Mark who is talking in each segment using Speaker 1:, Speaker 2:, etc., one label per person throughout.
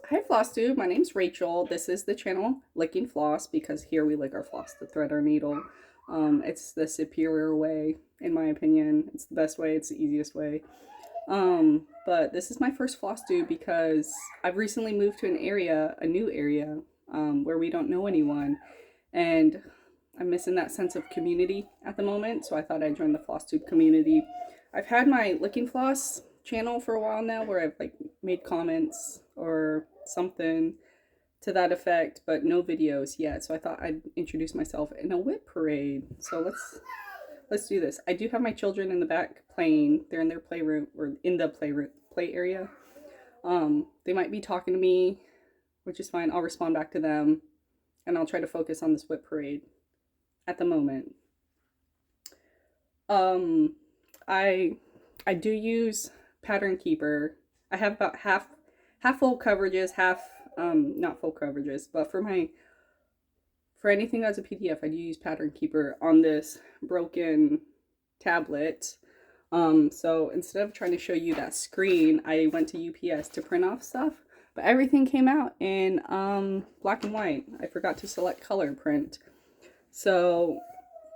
Speaker 1: Hi Flosstube, my name's Rachel. This is the channel Licking Floss because here we lick our floss to thread our needle. It's the superior way, in my opinion. It's the best way, it's the easiest way. But this is my first Flosstube because I've recently moved to a new area, where we don't know anyone. And I'm missing that sense of community at the moment, so I thought I'd join the Flosstube community. I've had my Licking Floss channel for a while now where I've like made comments or something to that effect, but no videos yet. So I thought I'd introduce myself in a WIP parade. So let's do this. I do have my children in the back playing. They're in their playroom or in the play area. They might be talking to me, which is fine. I'll respond back to them, and I'll try to focus on this WIP parade at the moment. I do use Pattern Keeper. I have about half full coverages, half not full coverages, but for anything that's a PDF, I do use Pattern Keeper on this broken tablet. So instead of trying to show you that screen, I went to UPS to print off stuff, but everything came out in black and white. I forgot to select color print. So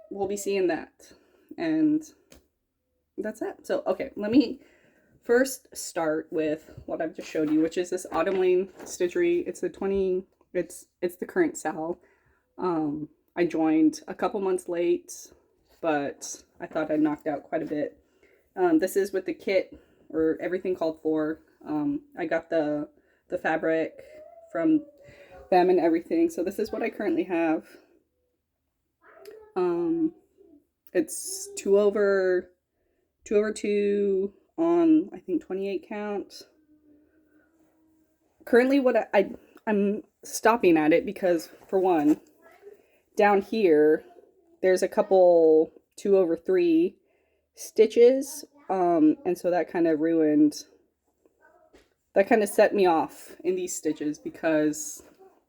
Speaker 1: we'll be seeing that, and that's it. So okay, let me first start with what I've just showed you, which is this Autumn Lane Stitchery. It's it's the current Sal. I joined a couple months late, but I thought I knocked out quite a bit. This is with the kit, or everything called for. I got the fabric from them and everything. So this is what I currently have. It's 2 over 2 on, I think, 28 count. Currently what I'm stopping at it because, for one, down here there's a couple 2 over 3 stitches, and so that kind of set me off in these stitches because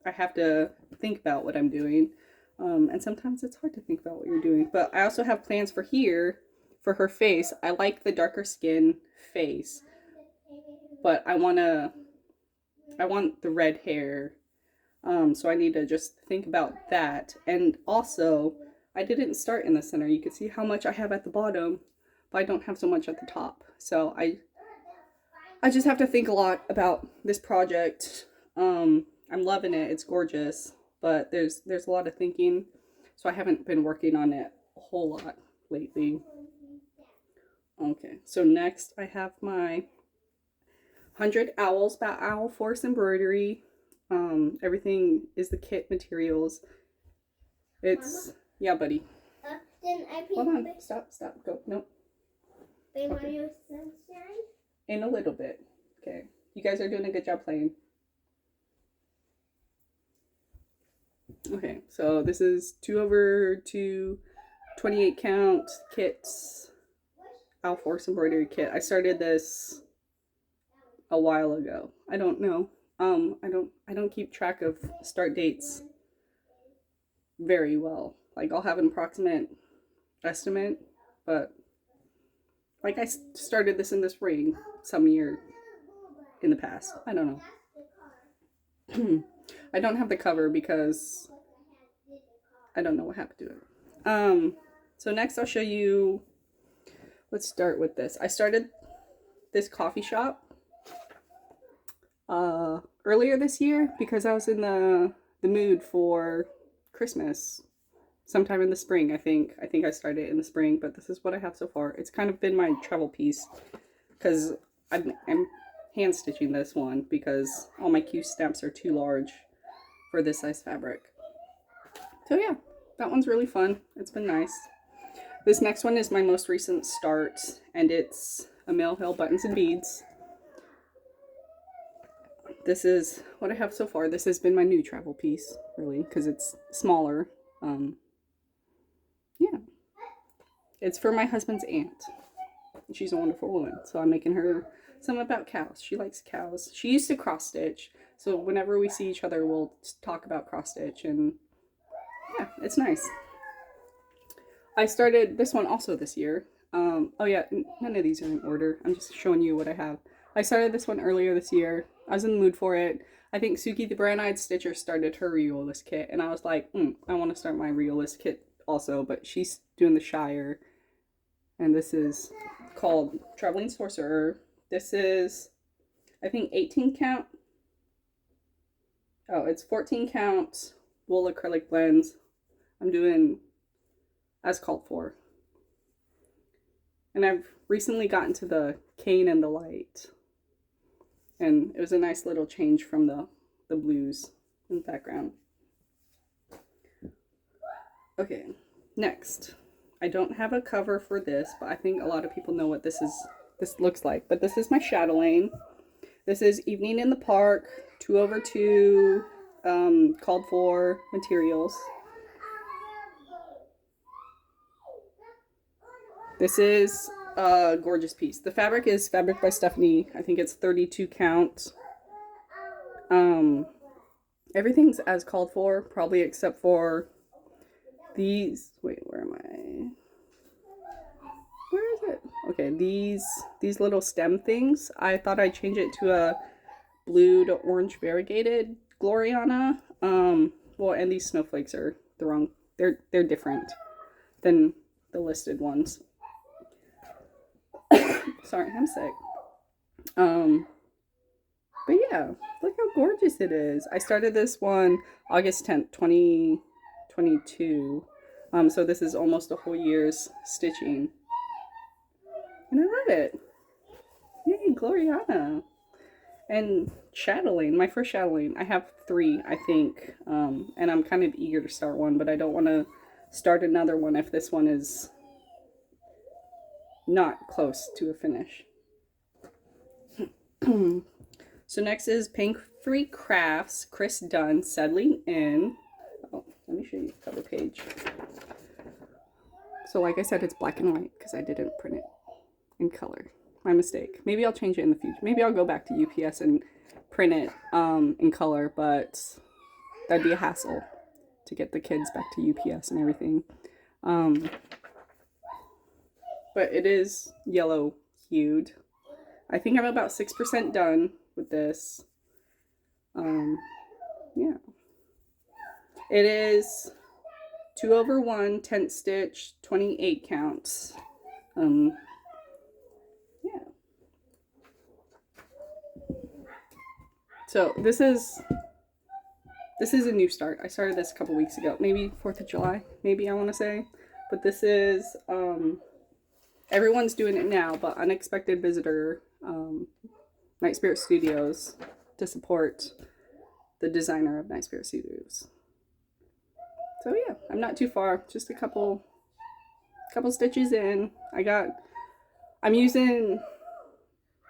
Speaker 1: I have to think about what I'm doing, and sometimes it's hard to think about what you're doing. But I also have plans for here for her face. I like the darker skin face, but I want the red hair. So I need to just think about that. And also, I didn't start in the center. You can see how much I have at the bottom, but I don't have so much at the top. So I just have to think a lot about this project. I'm loving it. It's gorgeous, but there's a lot of thinking. So I haven't been working on it a whole lot lately. Okay, so next I have my 100 Owls by Owl Force embroidery. Everything is the kit materials. It's Mama? Yeah, buddy. Hold on, stop, go, nope. Okay. Sunshine? In a little bit. Okay, you guys are doing a good job playing. Okay, so this is 2 over 2, 28 count kits. Owl Force embroidery kit. I started this a while ago. I don't know. I don't keep track of start dates very well. Like, I'll have an approximate estimate, but like I started this in the spring some year in the past. I don't know. I don't have the cover because I don't know what happened to it. So next I'll show you. Let's start with this. I started this coffee shop earlier this year because I was in the mood for Christmas sometime in the spring. I think I started in the spring, but this is what I have so far. It's kind of been my travel piece because I'm hand stitching this one because all my Q stamps are too large for this size fabric. So yeah, that one's really fun. It's been nice. This next one is my most recent start, and it's a Mill Hill Buttons and Beads. This is what I have so far. This has been my new travel piece, really, because it's smaller. Yeah. It's for my husband's aunt. She's a wonderful woman, so I'm making her some about cows. She likes cows. She used to cross stitch, so whenever we see each other, we'll talk about cross stitch, and yeah, it's nice. I started this one also this year. Oh yeah, none of these are in order. I'm just showing you what I have. I started this one earlier this year. I was in the mood for it. I think Suki the Brown-Eyed Stitcher started her Realist kit, and I was like, I want to start my Realist kit also, but she's doing the Shire. And this is called Traveling Sorcerer. This is, I think, 18 count. Oh, it's 14 count wool acrylic blends. I'm doing as called for. And I've recently gotten to the Cane and the Light. And it was a nice little change from the blues in the background. Okay, next. I don't have a cover for this, but I think a lot of people know what this looks like. But this is my chatelaine. This is Evening in the Park, 2/2, called for materials. This is a gorgeous piece. The fabric is Fabric by Stephanie. I think it's 32 count. Everything's as called for, probably except for these. Wait, where am I? Where is it? Okay, these little stem things. I thought I'd change it to a blue to orange variegated Gloriana. Well, and these snowflakes are the wrong. They're different than the listed ones. Sorry, I'm sick. But yeah, look how gorgeous it is. I started this one August 10th, 2022. So this is almost a whole year's stitching. And I love it. Yay, Gloriana. And chatelaine, my first chatelaine. I have 3, I think. And I'm kind of eager to start one, but I don't want to start another one if this one is not close to a finish. So next is Pink Free Crafts, Chris Dunn, Settling In. Oh, let me show you the cover page. So like I said, it's black and white because I didn't print it in color. My mistake. Maybe I'll change it in the future. Maybe I'll go back to UPS and print it in color, but that'd be a hassle to get the kids back to UPS and everything. But it is yellow hued. I think I'm about 6% done with this. Yeah. It is 2/1 tent stitch, 28 counts. Yeah. So this is a new start. I started this a couple weeks ago, maybe 4th of July, maybe I want to say. But this is, everyone's doing it now, but Unexpected Visitor, Night Spirit Studios, to support the designer of Night Spirit Studios. So yeah, I'm not too far, just a couple stitches in. I'm using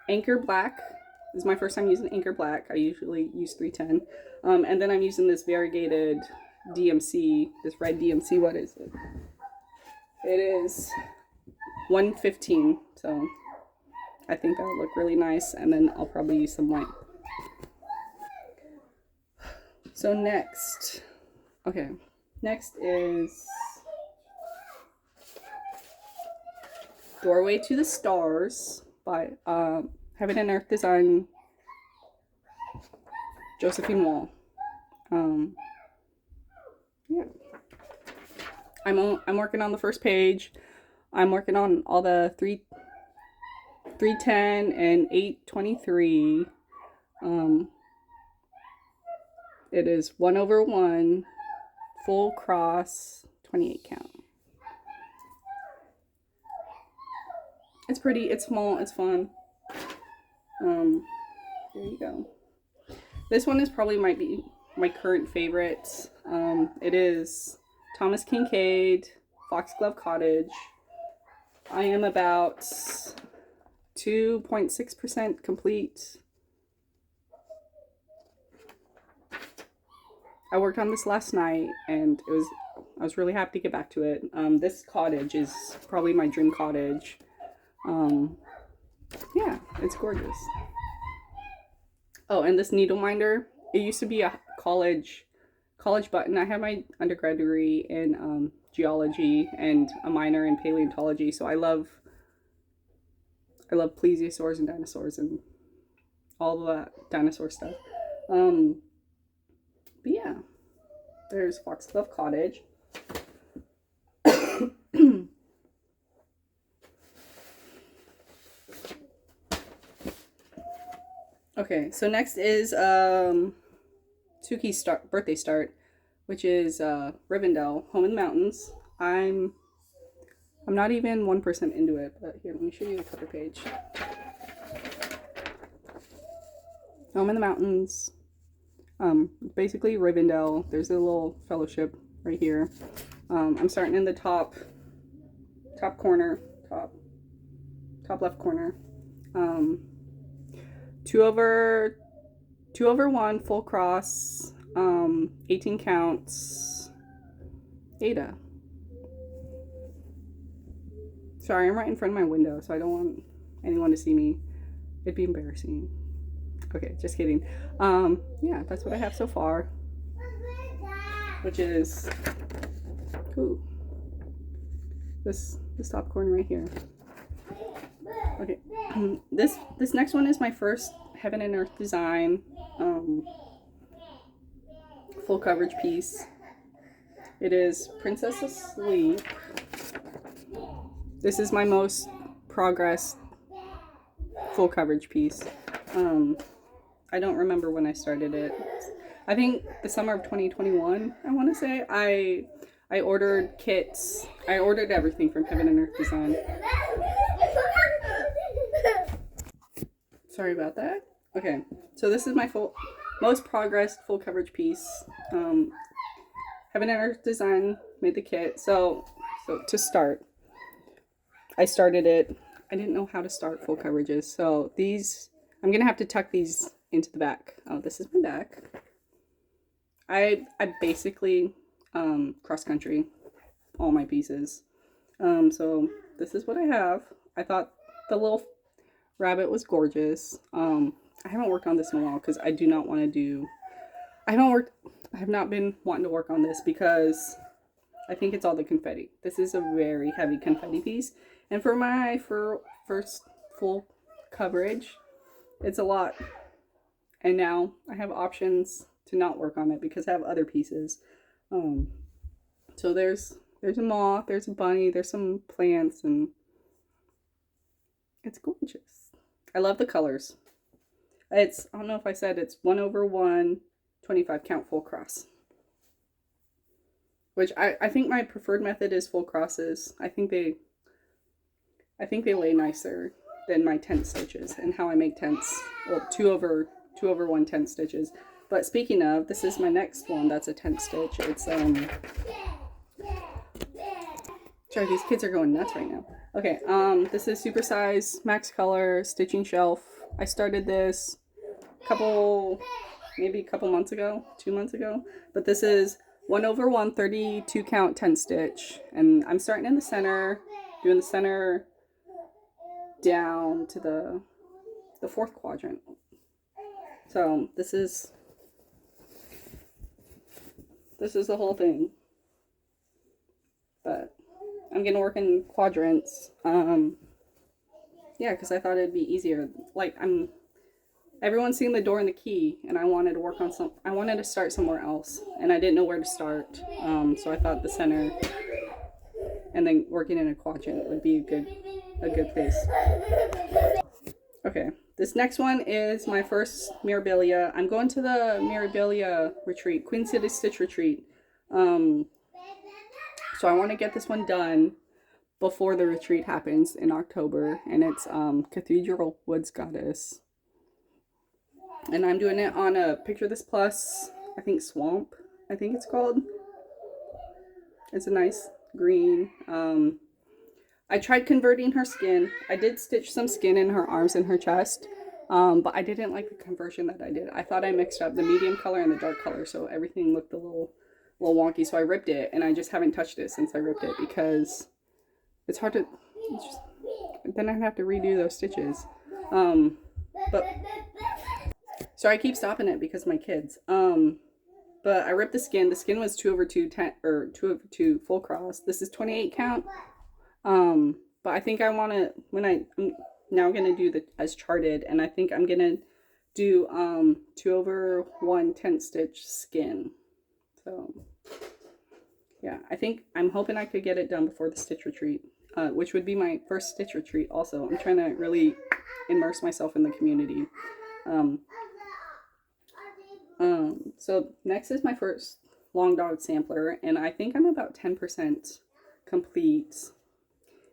Speaker 1: Anchor Black. This is my first time using Anchor Black. I usually use 310. And then I'm using this variegated DMC, this red DMC. What is it? It is 115. So I think that'll look really nice. And then I'll probably use some white. So next is Doorway to the Stars by Heaven and Earth Design, Josephine Wall. Yeah. I'm working on the first page. I'm working on all the 310 and 823. It is 1/1 full cross, 28 count. It's pretty, it's small, it's fun. There you go. This one is probably might be my current favorite. It is Thomas Kincaid, Foxglove Cottage. I am about 2.6% complete. I worked on this last night and I was really happy to get back to it. This cottage is probably my dream cottage. Yeah, it's gorgeous. Oh, and this needle minder, it used to be a college button. I have my undergrad degree in geology and a minor in paleontology, so I love plesiosaurs and dinosaurs, and all the dinosaur stuff. But yeah, there's Foxglove Cottage. Okay, so next is Suki's birthday start, which is Rivendell, Home in the Mountains. I'm not even 1% into it, but here, let me show you the cover page. Home in the Mountains. Basically Rivendell. There's a little fellowship right here. I'm starting in the top corner, top left corner. 2/1 full cross, 18 counts, Ada. Sorry, I'm right in front of my window, so I don't want anyone to see me. It'd be embarrassing. Okay, just kidding. Yeah, that's what I have so far, which is this top corner right here. Okay, this next one is my first Heaven and Earth design, full coverage piece. It is Princess Asleep. This is my most progressed full coverage piece. I don't remember when I started it. I think the summer of 2021, I want to say. I ordered kits. I ordered everything from Heaven and Earth Design. Sorry about that. Okay, so this is my most progressed full coverage piece. Heaven and Earth Design made the kit. So to start, I started it. I didn't know how to start full coverages. So these, I'm going to have to tuck these into the back. Oh, this is my back. I basically cross country all my pieces. So this is what I have. I thought the little rabbit was gorgeous. I haven't worked on this in a while because I do not want to do, I have not been wanting to work on this because I think it's all the confetti. This is a very heavy confetti piece. And for my first full coverage, it's a lot. And now I have options to not work on it because I have other pieces. So there's a moth, there's a bunny, there's some plants, and it's gorgeous. I love the colors. I don't know if I said it's 1/1, 25 count full cross. Which I think my preferred method is full crosses. I think they lay nicer than my tent stitches and how I make tents. Well, 2/1 tent stitches. But speaking of, this is my next one that's a tent stitch. It's sorry, these kids are going nuts right now. Okay, this is supersize max color stitching shelf. I started this maybe a couple months ago, 2 months ago. But this is 1/1 32 count tent stitch, and I'm starting in the center, doing the center down to the fourth quadrant. So this is the whole thing, but I'm gonna work in quadrants. Yeah, because I thought it'd be easier. Like everyone's seeing the door and the key, and I wanted to work on I wanted to start somewhere else, and I didn't know where to start. So I thought the center and then working in a quadrant would be a good place. Okay, this next one is my first Mirabilia. I'm going to the Mirabilia retreat, Queen City Stitch Retreat. So I want to get this one done before the retreat happens in October, and it's Cathedral Woods Goddess. And I'm doing it on a Picture This Plus, I think Swamp, I think it's called. It's a nice green. I tried converting her skin. I did stitch some skin in her arms and her chest, but I didn't like the conversion that I did. I thought I mixed up the medium color and the dark color, so everything looked a little wonky, so I ripped it, and I just haven't touched it since I ripped it because it's hard to, then I'd have to redo those stitches. But so I keep stopping it because of my kids. But I ripped the skin. The skin was 2/2 full cross. This is 28 count. But I think I want to, I'm now going to do the as charted, and I think I'm going to do 2/1/10 stitch skin. So yeah, I'm hoping I could get it done before the stitch retreat, which would be my first stitch retreat also. I'm trying to really immerse myself in the community. So next is my first Long Dog sampler, and I think I'm about 10% complete.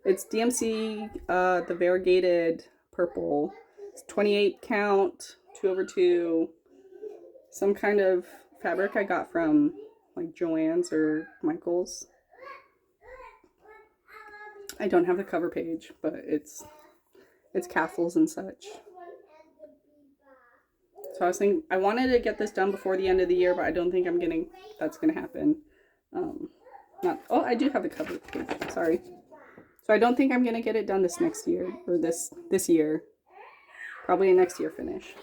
Speaker 1: It's DMC, the variegated purple. It's 28 count, 2/2, some kind of fabric I got from like Joann's or Michael's. I don't have the cover page, but it's castles and such. So I was thinking, I wanted to get this done before the end of the year, but I don't think that's gonna happen. I do have the cover page, sorry. So I don't think I'm gonna get it done this next year, or this year. Probably a next year finish.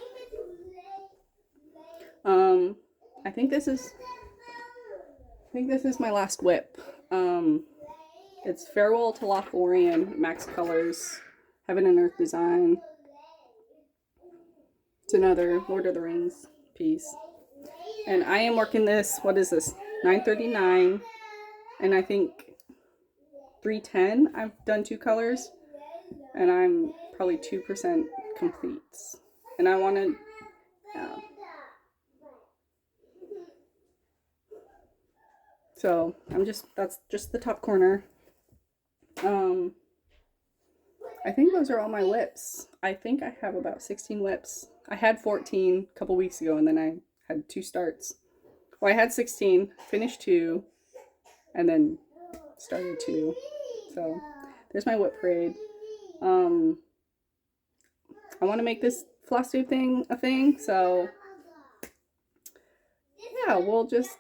Speaker 1: I think this is my last WIP. It's Farewell to Lothlorien, Max Colors, Heaven and Earth design. It's another Lord of the Rings piece. And I am working this, what is this, 939, and I think 310 I've done 2 colors, and I'm probably 2% complete. And I want to, so that's just the top corner. I think those are all my WIPs. I think I have about 16 WIPs. I had 14 a couple weeks ago, and then I had 2 starts. Well, I had 16, finished 2, and then started 2. So there's my WIP parade. I want to make this Flosstube thing a thing, so yeah, we'll just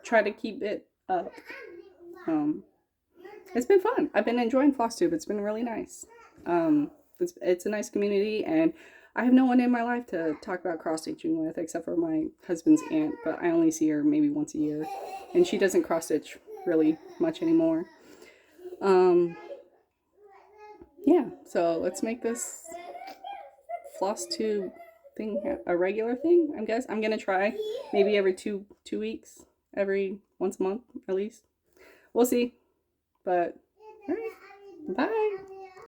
Speaker 1: try to keep it up. It's been fun. I've been enjoying Flosstube. It's been really nice. It's a nice community, and I have no one in my life to talk about cross-stitching with except for my husband's aunt, but I only see her maybe once a year, and she doesn't cross-stitch really much anymore. Yeah, so let's make this Flosstube thing a regular thing, I guess. I'm gonna try maybe every two weeks, once a month at least. We'll see. But all right, bye.